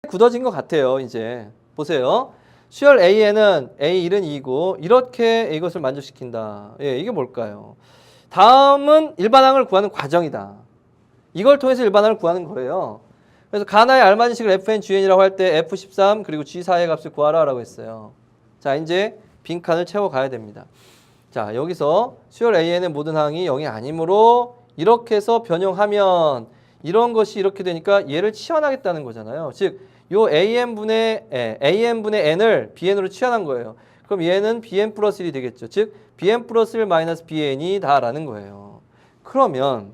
굳어진 것 같아요. 이제 보세요. 수열 AN은 A1은 2고 이렇게 이것을 만족시킨다. 예, 이게 뭘까요? 다음은 일반항을 구하는 과정이다. 이걸 통해서 일반항을 구하는 거예요. 그래서 가나의 알맞은 식을 fn, gn이라고 할 때 f13 그리고 g4의 값을 구하라 라고 했어요. 자, 이제 빈칸을 채워가야 됩니다. 자, 여기서 수열 AN의 모든 항이 0이 아니므로 이렇게 해서 변형하면 이런 것이 이렇게 되니까 얘를 치환하겠다는 거잖아요. 즉, 요 AN분의 N을 BN으로 치환한 거예요. 그럼 얘는 BN 플러스 1이 되겠죠. 즉, BN 플러스 1 마이너스 BN이다 라는 거예요. 그러면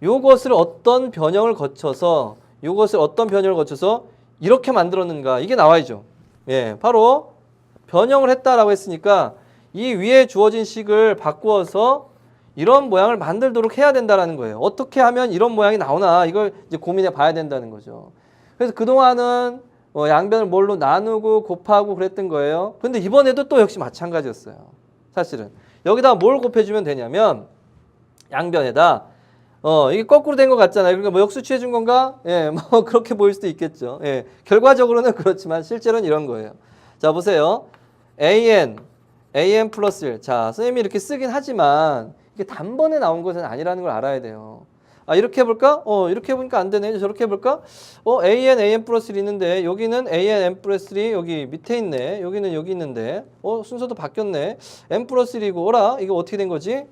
요것을 어떤 변형을 거쳐서 이렇게 만들었는가? 이게 나와야죠. 예, 바로 변형을 했다라고 했으니까 이 위에 주어진 식을 바꾸어서 이런 모양을 만들도록 해야 된다라는 거예요. 어떻게 하면 이런 모양이 나오나 이걸 이제 고민해 봐야 된다는 거죠. 그래서 그동안은 양변을 뭘로 나누고 곱하고 그랬던 거예요. 근데 이번에도 또 역시 마찬가지였어요. 사실은 여기다 뭘 곱해주면 되냐면 양변에다 이게 거꾸로 된 것 같잖아요. 그러니까 뭐 역수 취해 준 건가? 예, 뭐 그렇게 보일 수도 있겠죠. 예, 결과적으로는 그렇지만 실제로는 이런 거예요. 자, 보세요. AN 플러스 1. 자, 선생님이 이렇게 쓰긴 하지만 이게 단번에 나온 것은 아니라는 걸 알아야 돼요. 아, 이렇게 해볼까? 이렇게 해보니까 안 되네. 저렇게 해볼까? AN 플러스 1 있는데 여기는 AN 플러스 1이 여기 밑에 있네. 여기는 여기 있는데 순서도 바뀌었네. N 플러스 1이고 어라? 이거 어떻게 된 거지?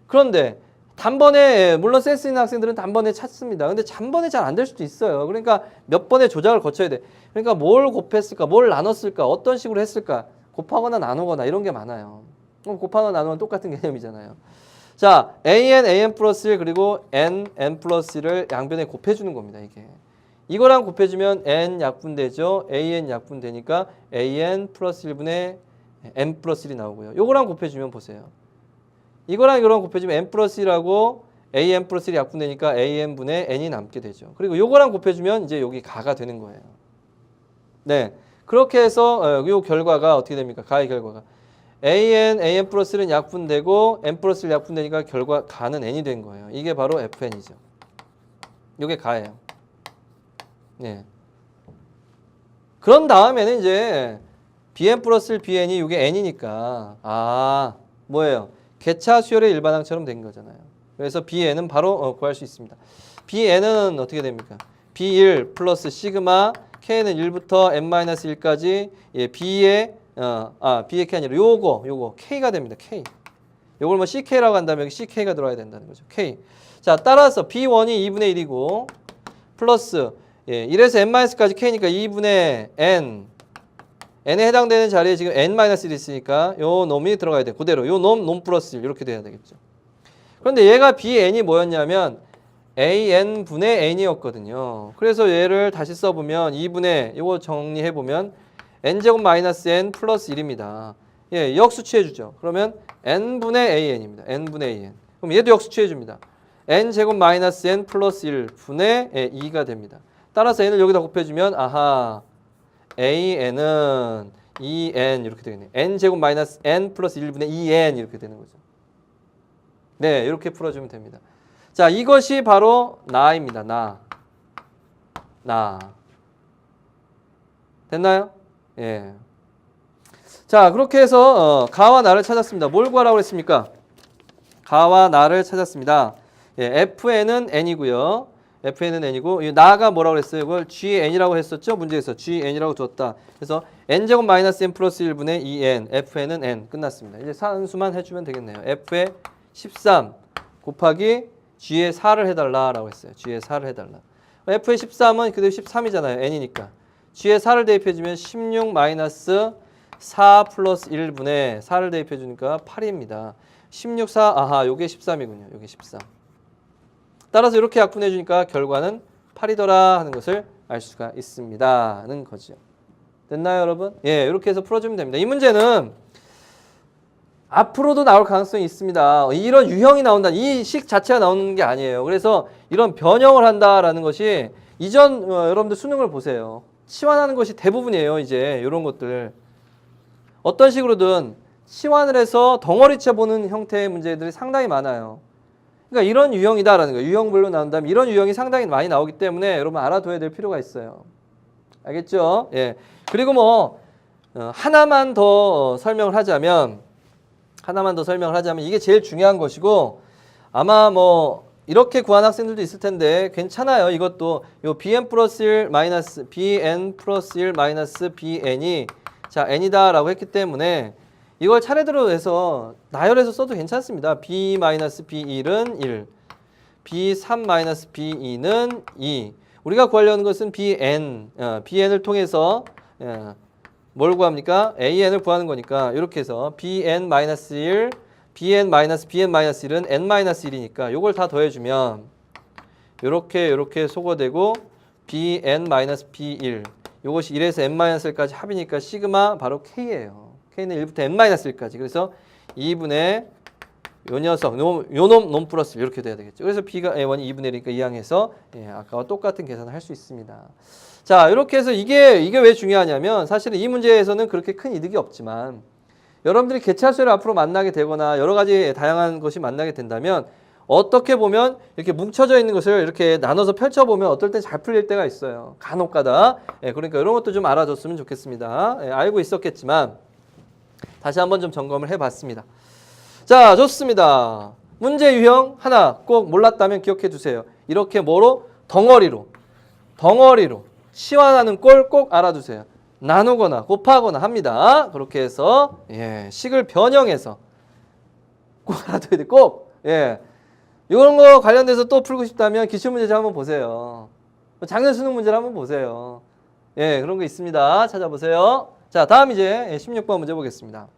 그런데 단번에 물론 센스 있는 학생들은 단번에 찾습니다. 근데 단번에 잘 안 될 수도 있어요. 그러니까 몇 번의 조작을 거쳐야 돼. 그러니까 뭘 곱했을까? 뭘 나눴을까? 어떤 식으로 했을까? 곱하거나 나누거나 이런 게 많아요. 곱하거나 나누면 똑같은 개념이잖아요. 자, AN 플러스 1 그리고 N 플러스 1을 양변에 곱해주는 겁니다. 이거랑 곱해주면 N 약분되죠. AN 약분되니까 AN 플러스 1분의 N 플러스 1이 나오고요. 요거랑 곱해주면 보세요. 이거랑 이거랑 곱해주면 N 플러스 1하고 AN 플러스 1이 약분되니까 AN분의 N이 남게 되죠. 그리고 요거랑 곱해주면 이제 여기 가가 되는 거예요. 네. 그렇게 해서 요 결과가 어떻게 됩니까? 가의 결과가. AN 플러스 1은 약분되고 N 플러스 1 약분되니까 결과 가는 N이 된 거예요. 이게 바로 FN이죠. 요게 가예요. 네. 그런 다음에는 이제 BN 플러스 1 BN이 요게 N이니까 뭐예요? 개차 수열의 일반항처럼 된 거잖아요. 그래서 BN은 바로 구할 수 있습니다. BN은 어떻게 됩니까? B1 플러스 시그마 K는 1부터 N-1까지 B의 B의 K 아니라 요거 K가 됩니다. K. 요걸 뭐 CK라고 한다면 여기 CK가 들어와야 된다는 거죠. K. 자, 따라서 B1이 2분의 1이고 플러스 1에서 N-까지 K니까 2분의 N에 해당되는 자리에 지금 N-1이 있으니까 요 놈이 들어가야 돼. 그대로 요 놈 플러스 1 이렇게 돼야 되겠죠. 그런데 얘가 BN이 뭐였냐면 AN분의 N이었거든요. 그래서 얘를 다시 써보면 2분의 이거 정리해보면 N제곱 마이너스 N 플러스 1입니다. 예, 역수 취해주죠. 그러면 N분의 AN입니다. N분의 AN. 그럼 얘도 역수 취해줍니다. N제곱 마이너스 N 플러스 1분의 2가 됩니다. 따라서 N을 여기다 곱해주면 AN은 2N 이렇게 되겠네요. N제곱 마이너스 N 플러스 1분의 2N 이렇게 되는 거죠. 네, 이렇게 풀어주면 됩니다. 자, 이것이 바로 나입니다. 나. 됐나요? 예. 자, 그렇게 해서 가와 나를 찾았습니다. 뭘 구하라고 했습니까? 가와 나를 찾았습니다. 예, FN은 N이고요. FN은 N이고 이 나가 뭐라고 했어요? 이걸 GN이라고 했었죠? 문제에서 GN이라고 줬다. 그래서 N제곱 마이너스 N 플러스 1분의 2N FN은 N 끝났습니다. 이제 산수만 해주면 되겠네요. F의 13 곱하기 G의 4를 해달라라고 했어요. G의 4를 해달라. F의 13은 그대로 13이잖아요. N이니까. G의 4를 대입해주면 16 마이너스 4 플러스 1분의 4를 대입해주니까 8입니다. 16, 4, 요게 13이군요. 요게 13. 따라서 이렇게 약분해주니까 결과는 8이더라 하는 것을 알 수가 있습니다. 는 거죠. 됐나요, 여러분? 예, 이렇게 해서 풀어주면 됩니다. 이 문제는 앞으로도 나올 가능성이 있습니다. 이런 유형이 나온다. 이 식 자체가 나오는 게 아니에요. 그래서 이런 변형을 한다라는 것이 이전 여러분들 수능을 보세요. 치환하는 것이 대부분이에요. 이제 이런 것들. 어떤 식으로든 치환을 해서 덩어리쳐 보는 형태의 문제들이 상당히 많아요. 그러니까 이런 유형이다라는 거예요. 유형별로 나온다면 이런 유형이 상당히 많이 나오기 때문에 여러분 알아둬야 될 필요가 있어요. 알겠죠? 예. 그리고 뭐 하나만 더 설명을 하자면 이게 제일 중요한 것이고 아마 뭐 이렇게 구한 학생들도 있을 텐데 괜찮아요. 이것도 요 bn 플러스 1 마이너스 bn 플러스 1 마이너스 bn이 자 n이다라고 했기 때문에 이걸 차례대로 해서 나열해서 써도 괜찮습니다. b 마이너스 b1은 1, b3 마이너스 b2는 2. 우리가 구하려는 것은 bn을 통해서 뭘 구합니까? an을 구하는 거니까 이렇게 해서 bn 마이너스 1, bn 마이너스 1은 n 마이너스 1이니까 요걸 다 더해주면 요렇게 소거되고 bn 마이너스 b1 요것이 1에서 n 마이너스 1까지 합이니까 시그마 바로 k예요. k는 1부터 n 마이너스 1까지. 그래서 2분의 요 녀석, 놈 플러스 이렇게 돼야 되겠죠. 그래서 b가 a1이 2분의 1이니까 이항해서 아까와 똑같은 계산을 할 수 있습니다. 자, 이렇게 해서 이게 왜 중요하냐면 사실은 이 문제에서는 그렇게 큰 이득이 없지만 여러분들이 개차수를 앞으로 만나게 되거나 여러 가지 다양한 것이 만나게 된다면 어떻게 보면 이렇게 뭉쳐져 있는 것을 이렇게 나눠서 펼쳐보면 어떨 땐 잘 풀릴 때가 있어요. 간혹가다. 그러니까 이런 것도 좀 알아줬으면 좋겠습니다. 알고 있었겠지만 다시 한번 좀 점검을 해봤습니다. 자, 좋습니다. 문제 유형 하나 꼭 몰랐다면 기억해 두세요. 이렇게 뭐로? 덩어리로 치환하는 꼴 꼭 알아두세요. 나누거나 곱하거나 합니다. 그렇게 해서 식을 변형해서 꼭 알아둬야 돼. 꼭. 이런 거 관련돼서 또 풀고 싶다면 기출문제집 한번 보세요. 작년 수능 문제를 한번 보세요. 그런 거 있습니다. 찾아보세요. 자, 다음 이제 16번 문제 보겠습니다.